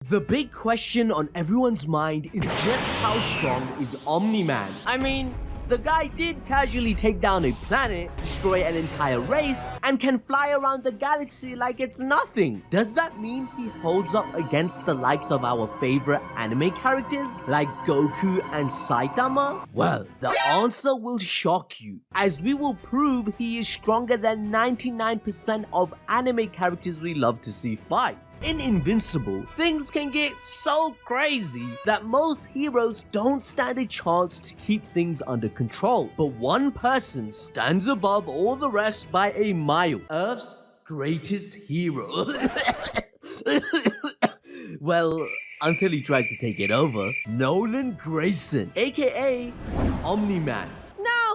The big question on everyone's mind is just how strong is Omni-Man? I mean, the guy did casually take down a planet, destroy an entire race, and can fly around the galaxy like it's nothing. Does that mean he holds up against the likes of our favorite anime characters like Goku and Saitama? Well, the answer will shock you, as we will prove he is stronger than 99% of anime characters we love to see fight. In Invincible, things can get so crazy that most heroes don't stand a chance to keep things under control. But one person stands above all the rest by a mile. Earth's greatest hero. Well, until he tries to take it over. Nolan Grayson, aka Omni-Man.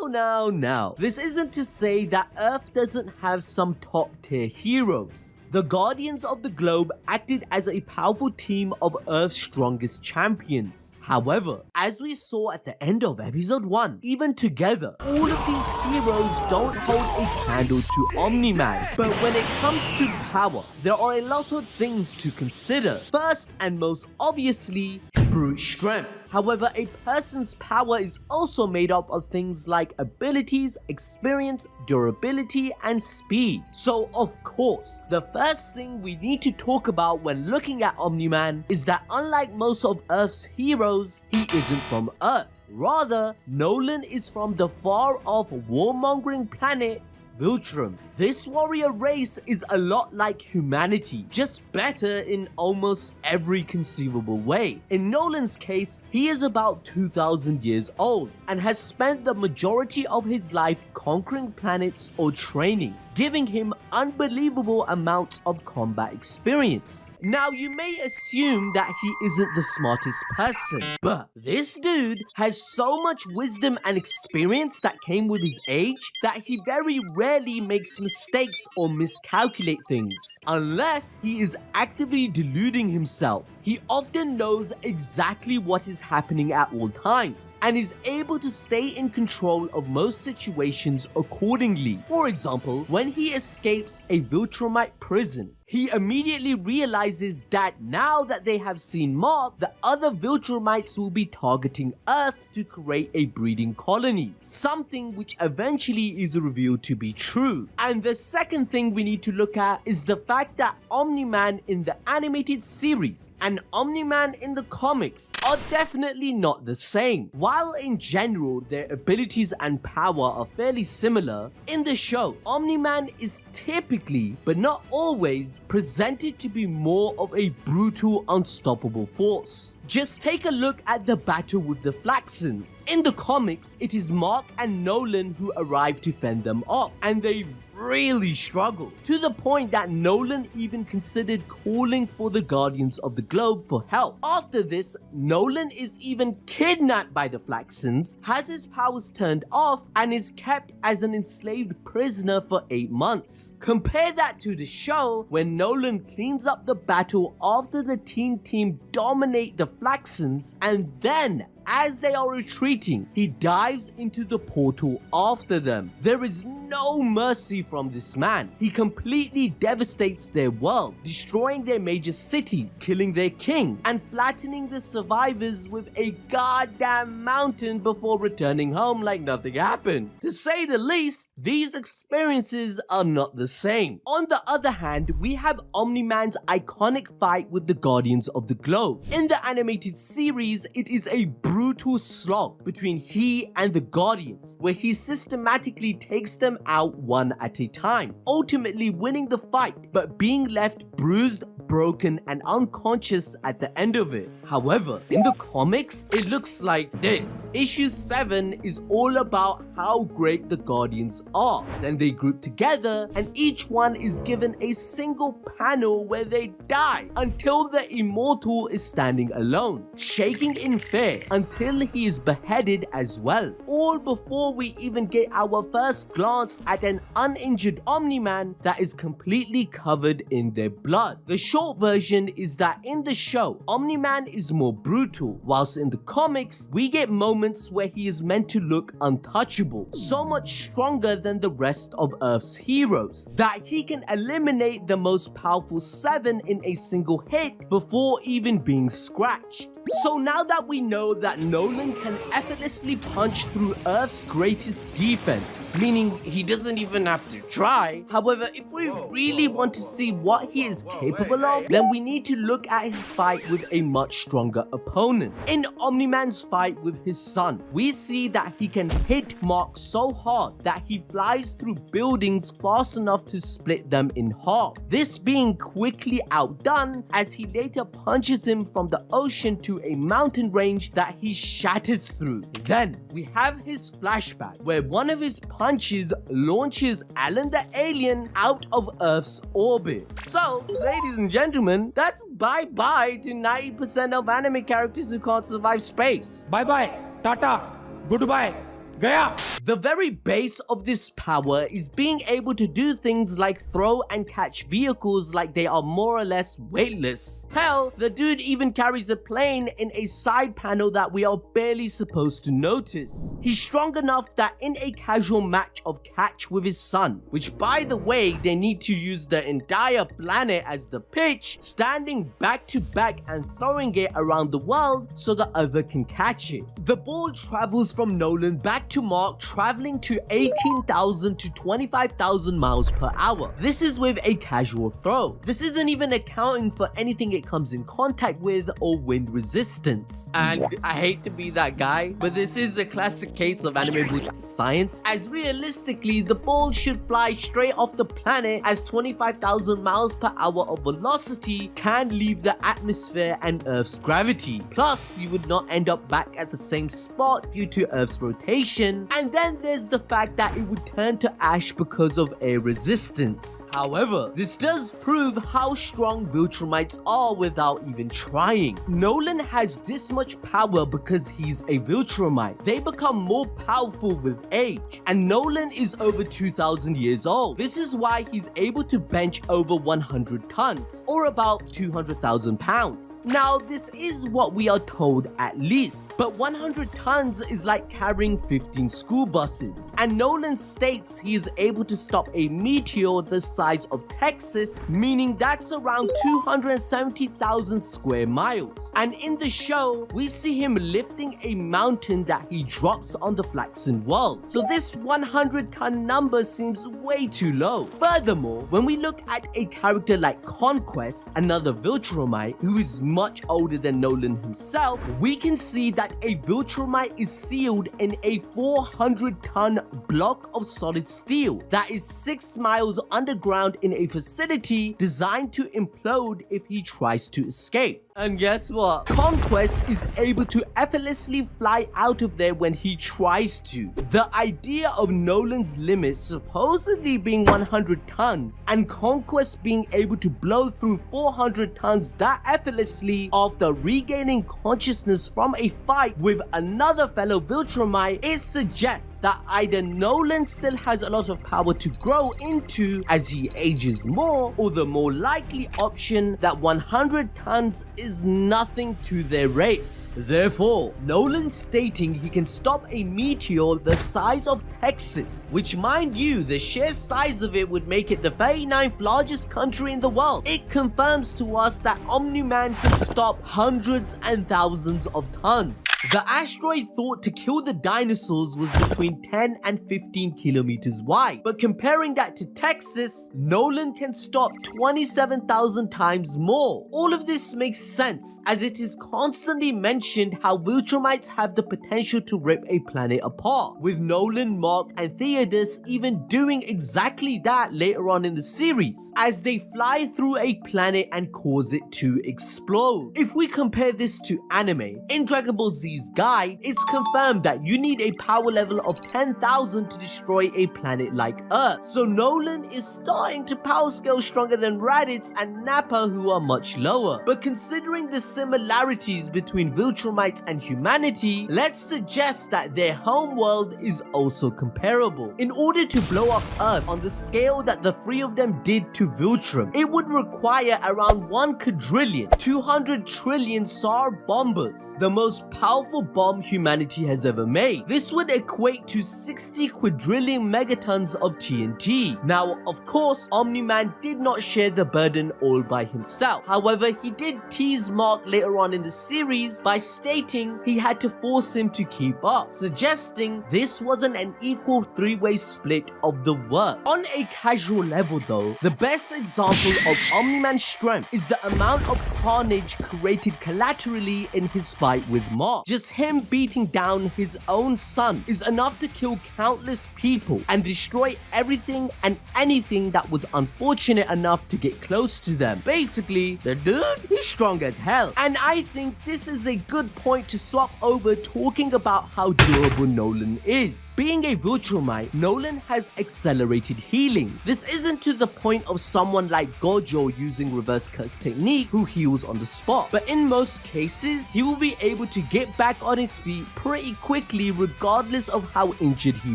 Now. This isn't to say that Earth doesn't have some top tier heroes. The Guardians of the Globe acted as a powerful team of Earth's strongest champions. However, as we saw at the end of episode 1, even together, all of these heroes don't hold a candle to Omni-Man. But when it comes to power, there are a lot of things to consider. First and most obviously, brute strength. However, a person's power is also made up of things like abilities, experience, durability, and speed. So of course, the first thing we need to talk about when looking at Omni-Man is that unlike most of Earth's heroes, he isn't from Earth. Rather, Nolan is from the far-off warmongering planet Viltrumite. This warrior race is a lot like humanity, just better in almost every conceivable way. In Nolan's case, he is about 2,000 years old and has spent the majority of his life conquering planets or training, giving him unbelievable amounts of combat experience. Now, you may assume that he isn't the smartest person, but this dude has so much wisdom and experience that came with his age that he very rarely makes mistakes or miscalculate things, unless he is actively deluding himself. He often knows exactly what is happening at all times and is able to stay in control of most situations accordingly. For example, when he escapes a Viltrumite prison, he immediately realizes that now that they have seen Mark, the other Viltrumites will be targeting Earth to create a breeding colony, something which eventually is revealed to be true. And the second thing we need to look at is the fact that Omni-Man in the animated series and Omni-Man in the comics are definitely not the same. While in general their abilities and power are fairly similar, in the show, Omni-Man is typically, but not always, presented to be more of a brutal, unstoppable force. Just take a look at the battle with the Flaxons. In the comics, it is Mark and Nolan who arrive to fend them off, and they really struggle, to the point that Nolan even considered calling for the Guardians of the Globe for help. After this, Nolan is even kidnapped by the Flaxons, has his powers turned off, and is kept as an enslaved prisoner for 8 months. Compare that to the show, when Nolan cleans up the battle after the teen team dominate the Flaxons, and then as they are retreating, he dives into the portal after them. There is no mercy from this man. He completely devastates their world, destroying their major cities, killing their king, and flattening the survivors with a goddamn mountain before returning home like nothing happened. To say the least, these experiences are not the same. On the other hand, we have Omni-Man's iconic fight with the Guardians of the Globe. In the animated series, it is a brutal slog between he and the Guardians, where he systematically takes them out one at a time, ultimately winning the fight, but being left bruised, broken, and unconscious at the end of it. However, in the comics, it looks like this. Issue 7 is all about how great the Guardians are. Then they group together, and each one is given a single panel where they die until the Immortal is standing alone, shaking in fear until he is beheaded as well. All before we even get our first glance at an uninjured Omni-Man that is completely covered in their blood. The short short version is that in the show, Omni-Man is more brutal, whilst in the comics, we get moments where he is meant to look untouchable, so much stronger than the rest of Earth's heroes, that he can eliminate the most powerful 7 in a single hit before even being scratched. So now that we know that Nolan can effortlessly punch through Earth's greatest defense, meaning he doesn't even have to try. However, if we really want to see what he is capable of, then we need to look at his fight with a much stronger opponent. In Omni-Man's fight with his son, we see that he can hit Mark so hard that he flies through buildings fast enough to split them in half. This being quickly outdone as he later punches him from the ocean to a mountain range that he shatters through. Then we have his flashback where one of his punches launches Alan the alien out of Earth's orbit. So, ladies and gentlemen, that's bye-bye to 90% of anime characters who can't survive space. Bye-bye, tata, goodbye, gaya. The very base of this power is being able to do things like throw and catch vehicles like they are more or less weightless. Hell, the dude even carries a plane in a side panel that we are barely supposed to notice. He's strong enough that in a casual match of catch with his son, which by the way they need to use the entire planet as the pitch, standing back to back and throwing it around the world so the other can catch it. The ball travels from Nolan back to Mark, traveling to 18,000 to 25,000 miles per hour. This is with a casual throw. This isn't even accounting for anything it comes in contact with or wind resistance. And I hate to be that guy, but this is a classic case of anime science, as realistically the ball should fly straight off the planet, as 25,000 miles per hour of velocity can leave the atmosphere and Earth's gravity. Plus, you would not end up back at the same spot due to Earth's rotation. And then there's the fact that it would turn to ash because of air resistance. However, this does prove how strong Viltrumites are without even trying. Nolan has this much power because he's a Viltrumite. They become more powerful with age, and Nolan is over 2,000 years old. This is why he's able to bench over 100 tons, or about 200,000 pounds. Now, this is what we are told at least, but 100 tons is like carrying 15 school buses, and Nolan states he is able to stop a meteor the size of Texas, meaning that's around 270,000 square miles. And in the show, we see him lifting a mountain that he drops on the flaxen world. So this 100-ton number seems way too low. Furthermore, when we look at a character like Conquest, another Viltrumite who is much older than Nolan himself, we can see that a Viltrumite is sealed in a 400-ton block of solid steel that is 6 miles underground in a facility designed to implode if he tries to escape. And guess what? Conquest is able to effortlessly fly out of there when he tries to. The idea of Nolan's limit supposedly being 100 tons and Conquest being able to blow through 400 tons that effortlessly after regaining consciousness from a fight with another fellow Viltrumite, it suggests that either Nolan still has a lot of power to grow into as he ages more, or the more likely option that 100 tons is nothing to their race. Therefore, Nolan stating he can stop a meteor the size of Texas, which mind you, the sheer size of it would make it the 39th largest country in the world. It confirms to us that Omni-Man can stop hundreds and thousands of tons. The asteroid thought to kill the dinosaurs was between 10 and 15 kilometers wide, but comparing that to Texas, Nolan can stop 27,000 times more. All of this makes sense, as it is constantly mentioned how Viltrumites have the potential to rip a planet apart, with Nolan, Mark, and Theodos even doing exactly that later on in the series, as they fly through a planet and cause it to explode. If we compare this to anime, in Dragon Ball Z Humanity's Guide, it's confirmed that you need a power level of 10,000 to destroy a planet like Earth. So Nolan is starting to power scale stronger than Raditz and Nappa, who are much lower. But considering the similarities between Viltrumites and humanity, let's suggest that their home world is also comparable. In order to blow up Earth on the scale that the three of them did to Viltrum, it would require around 1 quadrillion, 200 trillion SAR bombers, the most powerful bomb humanity has ever made. This would equate to 60 quadrillion megatons of TNT. Now, of course, Omni-Man did not share the burden all by himself. However, he did tease Mark later on in the series by stating he had to force him to keep up, suggesting this wasn't an equal three-way split of the work. On a casual level though, the best example of Omni-Man's strength is the amount of carnage created collaterally in his fight with Mark. Just him beating down his own son is enough to kill countless people and destroy everything and anything that was unfortunate enough to get close to them. Basically, the dude, he's strong as hell. And I think this is a good point to swap over talking about how durable Nolan is. Being a Viltrumite, Nolan has accelerated healing. This isn't to the point of someone like Gojo using reverse curse technique who heals on the spot, but in most cases, he will be able to get back on his feet pretty quickly regardless of how injured he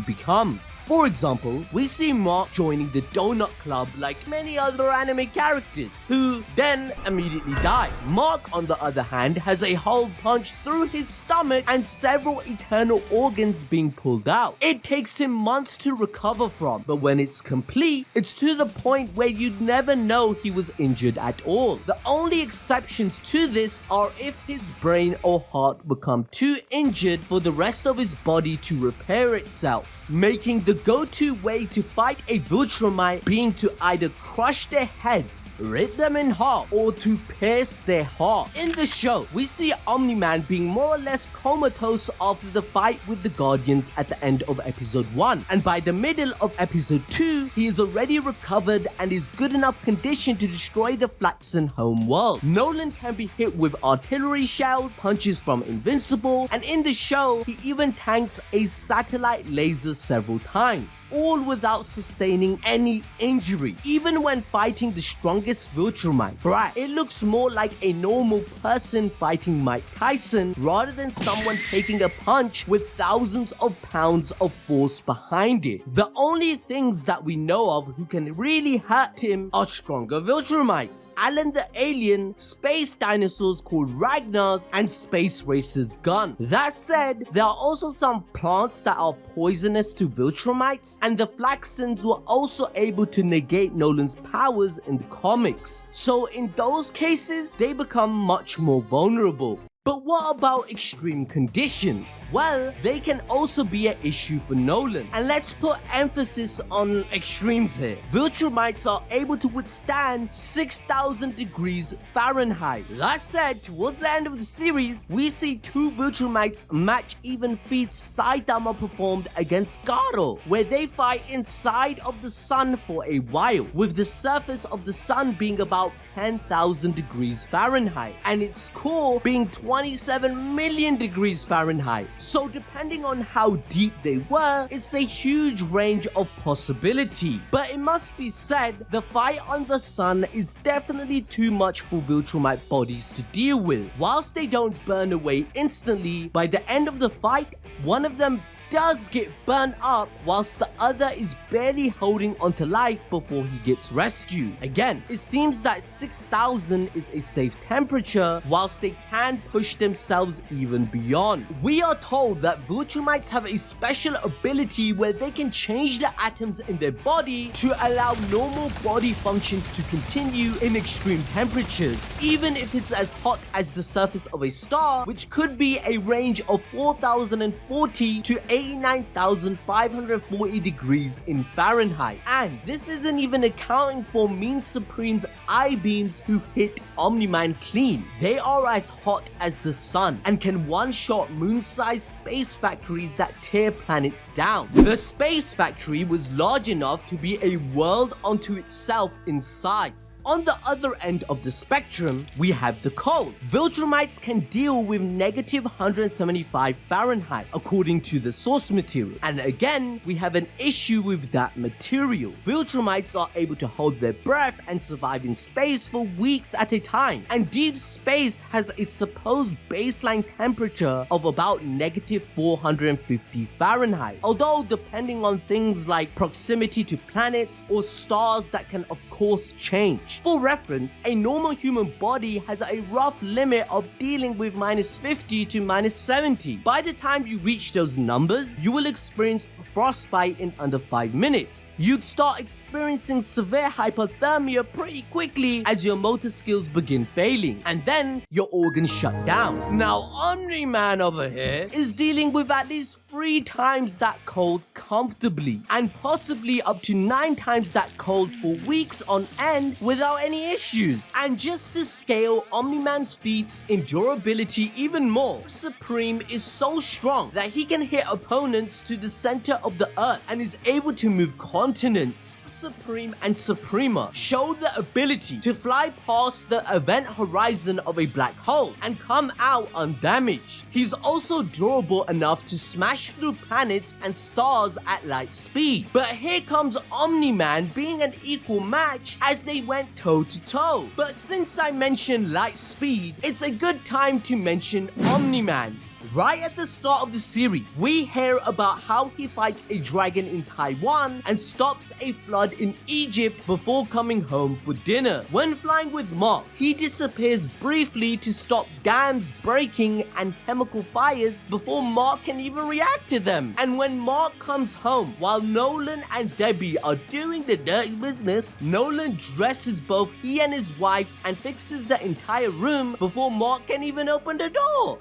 becomes. For example, we see Mark joining the Donut Club like many other anime characters, who then immediately die. Mark, on the other hand, has a hole punched through his stomach and several eternal organs being pulled out. It takes him months to recover from, but when it's complete, it's to the point where you'd never know he was injured at all. The only exceptions to this are if his brain or heart become too injured for the rest of his body to repair itself, making the go-to way to fight a Viltrumite being to either crush their heads, rip them in half, or to pierce their heart. In the show, we see Omni-Man being more or less comatose after the fight with the Guardians at the end of episode 1, and by the middle of episode 2, he is already recovered and is good enough condition to destroy the Flaxen home world. Nolan can be hit with artillery shells, punches from Invincible, and in the show, he even tanks a satellite laser several times, all without sustaining any injury. Even when fighting the strongest Viltrumite, it looks more like a normal person fighting Mike Tyson rather than someone taking a punch with thousands of pounds of force behind it. The only things that we know of who can really hurt him are stronger Viltrumites, Alan the alien, space dinosaurs called Ragnars, and space racers Gun. That said, there are also some plants that are poisonous to Viltrumites, and the Flaxens were also able to negate Nolan's powers in the comics. So in those cases, they become much more vulnerable. But what about extreme conditions? Well, they can also be an issue for Nolan. And let's put emphasis on extremes here. Viltrumites are able to withstand 6,000 degrees Fahrenheit. That said, towards the end of the series, we see two Viltrumites match even feats Saitama performed against Garo, where they fight inside of the sun for a while, with the surface of the sun being about 10,000 degrees Fahrenheit, and its core being 27 million degrees Fahrenheit. So depending on how deep they were, it's a huge range of possibility. But it must be said, the fight on the sun is definitely too much for Viltrumite bodies to deal with. Whilst they don't burn away instantly, by the end of the fight, one of them does get burnt up whilst the other is barely holding onto life before he gets rescued. Again, it seems that 6,000 is a safe temperature whilst they can push themselves even beyond. We are told that Viltrumites have a special ability where they can change the atoms in their body to allow normal body functions to continue in extreme temperatures, even if it's as hot as the surface of a star, which could be a range of 4,040 to 89,540 degrees in Fahrenheit. And this isn't even accounting for Mean Supreme's eye beams who hit Omni-Man clean. They are as hot as the sun and can one-shot moon-sized space factories that tear planets down. The space factory was large enough to be a world unto itself in size. On the other end of the spectrum, we have the cold. Viltrumites can deal with negative 175 Fahrenheit according to the source material. And again, we have an issue with that material. Viltrumites are able to hold their breath and survive in space for weeks at a time. And deep space has a supposed baseline temperature of about negative 450 Fahrenheit. Although depending on things like proximity to planets or stars that can of course change. For reference, a normal human body has a rough limit of dealing with -50 to -70. By the time you reach those numbers, you will experience frostbite in under 5 minutes. You'd start experiencing severe hypothermia pretty quickly as your motor skills begin failing, and then your organs shut down. Now, Omni-Man over here is dealing with at least 3 times that cold comfortably, and possibly up to 9 times that cold for weeks on end without any issues. And just to scale Omni-Man's feats in durability even more, Supreme is so strong that he can hit opponents to the center of the earth and is able to move continents. Supreme and Suprema show the ability to fly past the event horizon of a black hole and come out undamaged. He's also durable enough to smash through planets and stars at light speed. But here comes Omni-Man being an equal match as they went toe to toe. But since I mentioned light speed, it's a good time to mention Omni-Man's. Right at the start of the series, we hear about how he fights a dragon in Taiwan and stops a flood in Egypt before coming home for dinner. When flying with Mark, he disappears briefly to stop dams breaking and chemical fires before Mark can even react to them. And when Mark comes home, while Nolan and Debbie are doing the dirty business, Nolan dresses both he and his wife and fixes the entire room before Mark can even open the door.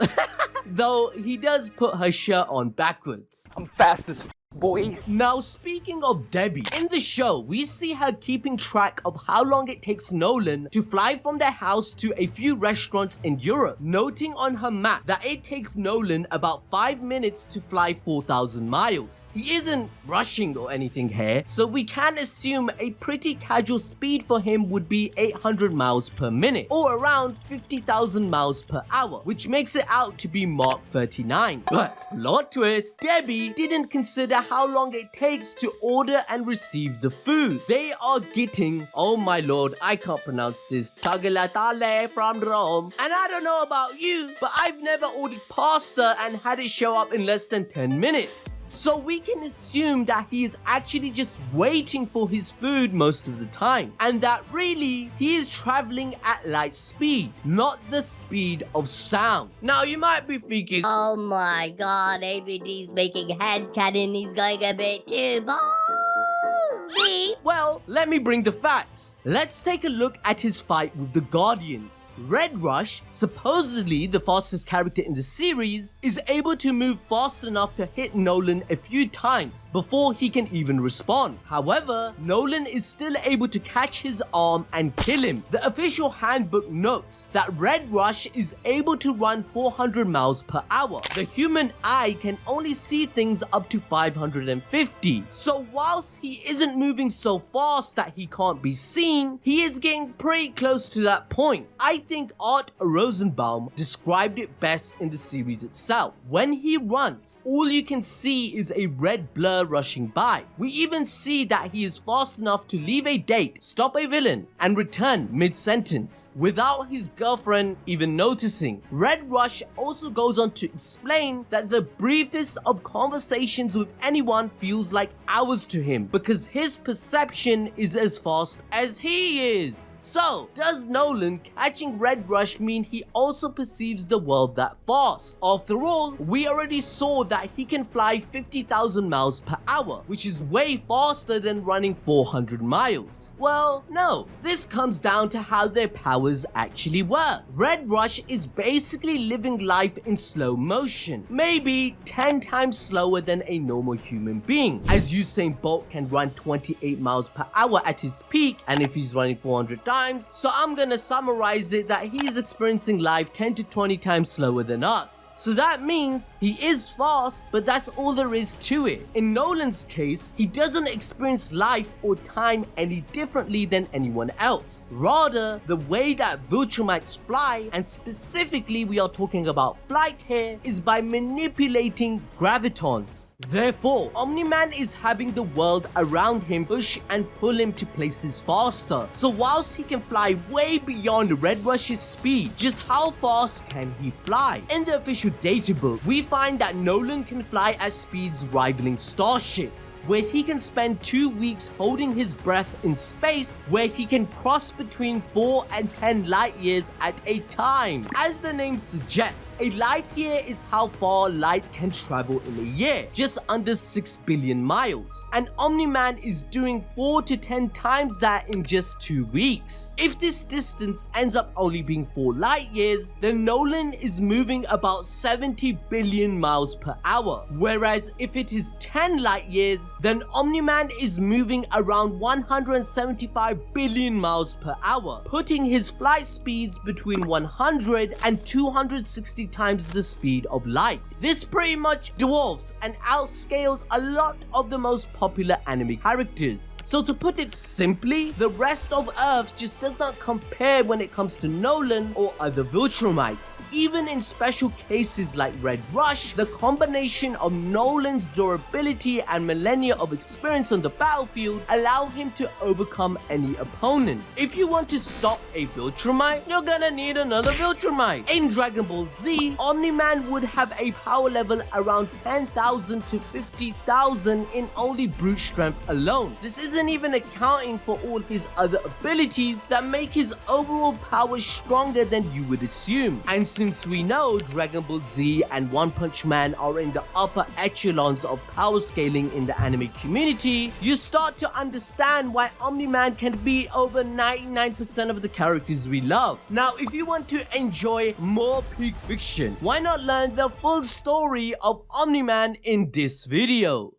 Though he does put her shirt on backwards. I'm fast as boy. Now, speaking of Debbie, in the show, we see her keeping track of how long it takes Nolan to fly from their house to a few restaurants in Europe, noting on her map that it takes Nolan about 5 minutes to fly 4,000 miles. He isn't rushing or anything here, so we can assume a pretty casual speed for him would be 800 miles per minute, or around 50,000 miles per hour, which makes it out to be Mark 39. But, plot twist, Debbie didn't consider how long it takes to order and receive the food. They are getting, oh my lord, I can't pronounce this, tagliatelle from Rome. And I don't know about you, but I've never ordered pasta and had it show up in less than 10 minutes. So we can assume that he is actually just waiting for his food most of the time, and that really he is traveling at light speed, not the speed of sound. Now you might be thinking, Oh my god, ABD's making hand cannon, he's going a bit too ballsy. well, let me bring the facts. Let's take a look at his fight with the Guardians. Red Rush, supposedly the fastest character in the series, is able to move fast enough to hit Nolan a few times before he can even respond. However, Nolan is still able to catch his arm and kill him. The official handbook notes that Red Rush is able to run 400 miles per hour. The human eye can only see things up to 550. So whilst he isn't moving so fast that he can't be seen, he is getting pretty close to that point. I think Art Rosenbaum described it best in the series itself. When he runs, all you can see is a red blur rushing by. We even see that he is fast enough to leave a date, stop a villain, and return mid-sentence without his girlfriend even noticing. Red Rush also goes on to explain that the briefest of conversations with anyone feels like hours to him because his his perception is as fast as he is. So, does Nolan catching Red Rush mean he also perceives the world that fast? After all, we already saw that he can fly 50,000 miles per hour, which is way faster than running 400 miles. Well, no. This comes down to how their powers actually work. Red Rush is basically living life in slow motion, maybe 10 times slower than a normal human being, as Usain Bolt can run 28 miles per hour at his peak, and if he's running 400 times, so I'm gonna summarize it that he's experiencing life 10 to 20 times slower than us. So that means he is fast, but that's all there is to it. In Nolan's case, he doesn't experience life or time any differently than anyone else. Rather, the way that Viltrumites fly, and specifically we are talking about flight here, is by manipulating gravitons. Therefore, Omni-Man is having the world around him push and pull him to places faster. So whilst he can fly way beyond Red Rush's speed, just how fast can he fly? In the official databook, we find that Nolan can fly at speeds rivaling starships, where he can spend 2 weeks holding his breath in space, where he can cross between 4 and 10 light years at a time. As the name suggests, a light year is how far light can travel in a year, just under 6 billion miles. And Omni-Man is doing 4 to 10 times that in just 2 weeks. If this distance ends up only being 4 light years, then Nolan is moving about 70 billion miles per hour. Whereas if it is 10 light years, then Omni-Man is moving around 175 billion miles per hour, putting his flight speeds between 100 and 260 times the speed of light. This pretty much dwarfs and outscales a lot of the most popular anime characters. So to put it simply, the rest of Earth just does not compare when it comes to Nolan or other Viltrumites. Even in special cases like Red Rush, the combination of Nolan's durability and millennia of experience on the battlefield allow him to overcome any opponent. If you want to stop a Viltrumite, you're gonna need another Viltrumite. In Dragon Ball Z, Omni-Man would have a power level around 10,000 to 50,000 in only brute strength alone. This isn't even accounting for all his other abilities that make his overall power stronger than you would assume. And since we know Dragon Ball Z and One Punch Man are in the upper echelons of power scaling in the anime community, you start to understand why Omni-Man can beat over 99% of the characters we love. Now, if you want to enjoy more peak fiction, why not learn the full story of Omni-Man in this video?